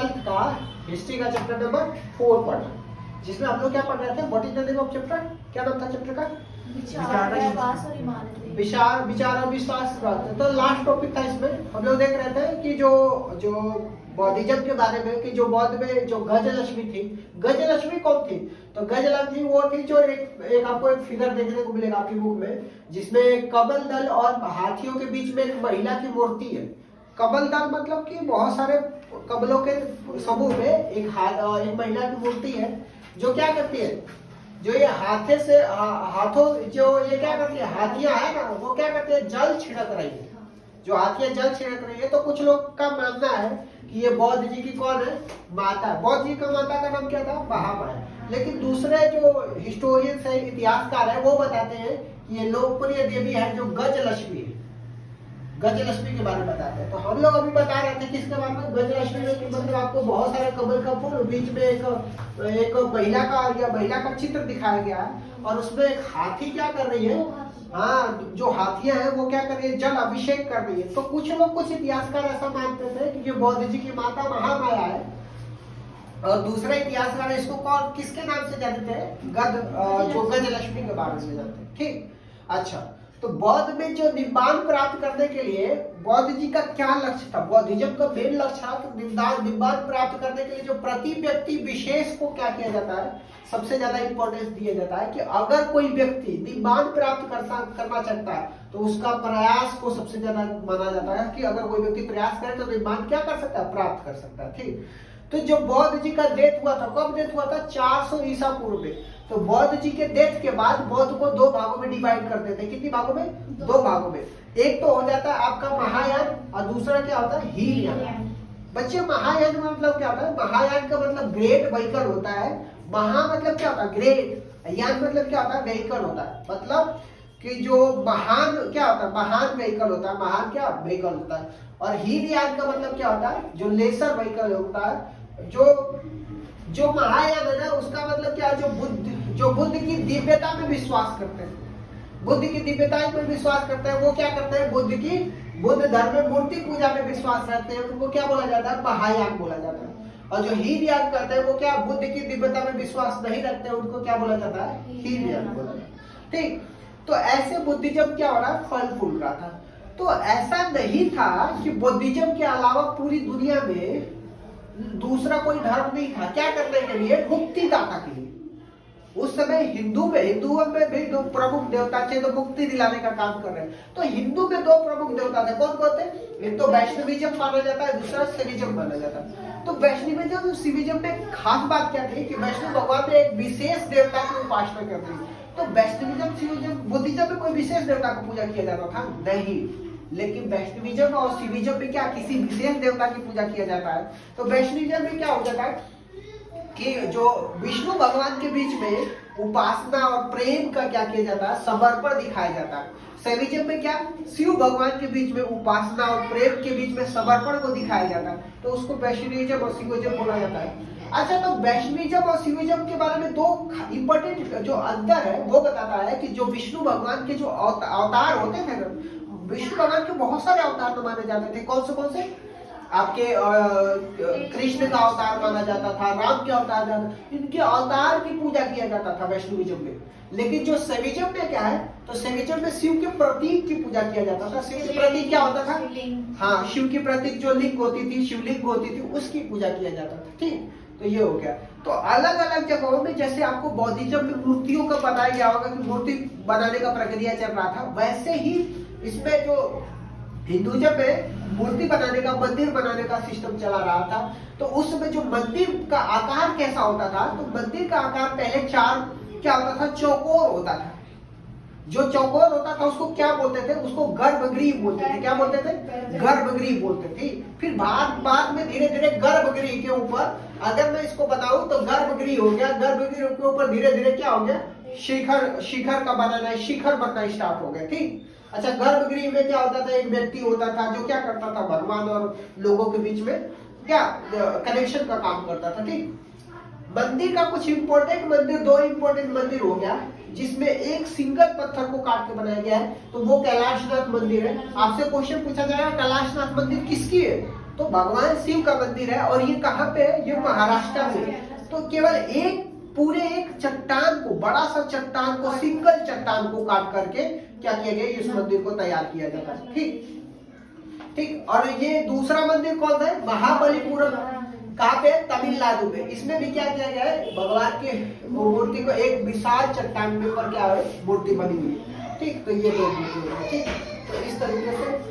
12th का history का chapter number 4 पढ़ा, जिसमें हम लोग क्या पढ़ रहे थे, what is the name of chapter, क्या नाम था चैप्टर का, विचार विचार और विश्वास। तो लास्ट टॉपिक था इसमें हम लोग देख रहे थे कि जो बौद्धिज्म के बारे में, कि जो बौद्ध में जो गजलक्ष्मी थी, गजलक्ष्मी कौन थी, तो गजलक्ष्मी वो थी जो एक आपको एक फिगर देखने को मिलेगा आपकी बुक में, जिसमें कमल दल और हाथियों के बीच में एक महिला की मूर्ति है। कमल दल मतलब कि बहुत सारे कमलों के समूह में एक महिला की मूर्ति है, जो क्या करती है, जो ये हाथों जो ये क्या करती है, हाथियां है ना, वो क्या करती है, जल छिड़क रही है। जो हाथियां जल छिड़क रही है, तो कुछ लोग का मानना है कि ये बौद्ध जी की कौन है, माता। बौद्ध जी का माता का नाम क्या था, महामाया। लेकिन दूसरे जो हिस्टोरियंस है, इतिहासकार है, वो बताते हैं कि ये लोकप्रिय देवी है जो गजलक्ष्मी है। गजलक्ष्मी के बारे में बताते हैं। तो हम लोग अभी बता रहे थे किसके बारे में, गजलक्ष्मी में, मतलब आपको बहुत सारे कमल का फूल, बीच में एक महिला का चित्र दिखाया गया है, और उसमें एक हाथी क्या कर रही है, हाँ, जो हाथियां हैं वो क्या कर रही है, जल अभिषेक कर रही है। तो कुछ लोग, कुछ इतिहासकार ऐसा मानते थे कि ये बौद्ध जी की माता महामाया है, और दूसरे इतिहासकार इसको कौन, किसके नाम से जानते थे, जो गजलक्ष्मी के बारे में जानते हैं। ठीक, अच्छा, तो बौद्ध में जो निब्बान प्राप्त करने के लिए बौद्ध जी का क्या लक्ष्य था, बौद्धिज्म का मेन लक्ष्य था कि निब्बान प्राप्त करने के लिए जो प्रति व्यक्ति विशेष को क्या किया जाता है, सबसे ज्यादा इंपॉर्टेंस दिया जाता है कि अगर कोई व्यक्ति निब्बान प्राप्त करना चाहता है तो उसका प्रयास को सबसे ज्यादा माना जाता है, कि अगर कोई व्यक्ति प्रयास करे तो निब्बान क्या कर सकता है, प्राप्त कर सकता है। ठीक, तो जो बौद्ध जी का डेथ हुआ था, कब डेथ हुआ था, 400 ईसा पूर्व में। तो बौद्ध जी के डेथ के बाद बौद्ध को 2 भागों में डिवाइड कर देते हैं। कितनी भागों में, 2 भागों में। एक तो हो जाता है आपका महायान, और दूसरा क्या होता है, हीनयान। बच्चे, महायान का मतलब क्या होता है, महायान का मतलब ग्रेट व्हीकल होता है। महा मतलब क्या होता है, ग्रेट, यान मतलब क्या होता है, व्हीकल होता है। मतलब कि जो महान क्या होता है, महान व्हीकल होता है, महान क्या व्हीकल होता है। और हीनयान का मतलब क्या होता है, जो लेसर व्हीकल होता है। जो महायान है ना, उसका मतलब क्या है, जो बुद्ध की दिव्यता में विश्वास करते हैं, बुद्ध की दिव्यता में विश्वास करते हैं, वो क्या करते हैं, बुद्ध धर्म में मूर्ति पूजा में विश्वास रखते हैं, उनको क्या बोला जाता है, महायान बोला जाता है। और जो हीनयान करते हैं वो क्या, बुद्ध की दिव्यता में विश्वास नहीं रखते हैं, उनको क्या बोला जाता है, हीनयान बोला जाता है। ठीक, तो ऐसे बुद्धिज्म क्या हो रहा है, फल फूल रहा था। तो ऐसा नहीं था कि बुद्धिज्म के अलावा पूरी दुनिया में दूसरा कोई धर्म नहीं था क्या करने के लिए, मुक्तिदाता के लिए। उस समय हिंदुओं में भी 2 प्रमुख देवता थे जो मुक्ति दिलाने का काम कर रहे हैं। तो हिंदू में 2 प्रमुख देवता थे, कौन कौन थे, एक तो वैष्णविज्म माना जाता है, दूसरा शैविज्म माना जाता है। तो वैष्णविज्म और शैविज्म में खास बात क्या थी कि वैष्णव भगवान ने एक विशेष देवता की उपासना कर दी। तो वैष्णविज्म, शैविज्म, बुद्धिज्म में कोई विशेष देवता को पूजा किया जाता था नहीं, लेकिन वैष्णविज्म और शैविज्म में क्या, किसी विशेष देवता की पूजा किया जाता है। तो वैष्णविज्म में क्या हो जाता है कि जो विष्णु भगवान के बीच में उपासना और प्रेम का क्या किया जाता है, समर्पण दिखाया जाता है। शैविज्म में क्या, शिव भगवान के बीच में उपासना और प्रेम के बीच में समर्पण को दिखाया जाता है, तो उसको वैष्णविज्म और शैविज्म बोला जाता है। अच्छा, तो वैष्णविज्म और शैविज्म के बारे में 2 इंपॉर्टेंट जो अंतर है वो बताता है कि जो विष्णु भगवान के जो अवतार होते थे ना, विष्णु भगवान के बहुत सारे अवतार माने जाते थे। कौन से आपके कृष्ण का अवतार माना जाता था, राम के अवतार, इनके अवतार की पूजा किया जाता था वैष्णविज्म में। लेकिन जो शैविज्म में क्या है, तो शैविज्म में शिव के प्रतीक की पूजा किया जाता था। शिव के प्रतीक क्या होता था, हाँ, शिव की प्रतीक जो लिंग होती थी, शिवलिंग होती थी, उसकी पूजा किया जाता था। ठीक, तो ये हो गया। तो अलग अलग जगहों में, जैसे आपको बौद्धिज्म में मूर्तियों का बताया गया होगा कि मूर्ति बनाने का प्रक्रिया चल रहा था, वैसे ही इसमें जो हिंदुइज्म में मूर्ति बनाने का, मंदिर बनाने का सिस्टम चला रहा था। तो उस समय जो मंदिर का आकार कैसा होता था, तो मंदिर का आकार पहले 4 क्या होता था, चौकोर होता था। जो चौकोर होता था उसको क्या बोलते थे, उसको गर्भगृह बोलते थे। क्या बोलते थे, गर्भगृह बोलते थे। फिर बाद में धीरे धीरे गर्भगृह के ऊपर, अगर मैं इसको बताऊं तो गर्भगृह हो गया, गर्भगृह के ऊपर धीरे धीरे क्या हो गया, शिखर का बनाना, शिखर बनना स्टार्ट हो गया। ठीक, अच्छा, गर्भगृह में क्या होता था, एक व्यक्ति होता था जो क्या करता था, भगवान और लोगों के बीच में क्या कनेक्शन का काम करता था। ठीक, मंदिर का कुछ इंपॉर्टेंट मंदिर, 2 इंपॉर्टेंट मंदिर हो गया, जिसमें एक सिंगल पत्थर को काट के बनाया गया है, तो वो कैलाशनाथ मंदिर है। आपसे क्वेश्चन पूछा जाएगा कैलाशनाथ मंदिर किसकी है, तो भगवान शिव का मंदिर है और ये कहाँ पे है, ये महाराष्ट्र में। तो केवल पूरे एक चट्टान को, बड़ा सा चट्टान को, सिंगल चट्टान को काट करके क्या किया गया, इस मंदिर को तैयार किया जाता है। ठीक। और ये दूसरा मंदिर कौन है, महाबलीपुरम, कहाँ पे, तमिलनाडु में। इसमें भी क्या किया गया है, भगवान की मूर्ति को एक विशाल चट्टान के ऊपर क्या है, मूर्ति बनी हुई है। ठीक, तो ये दो मूर्ति है। ठीक, तो इस तरीके से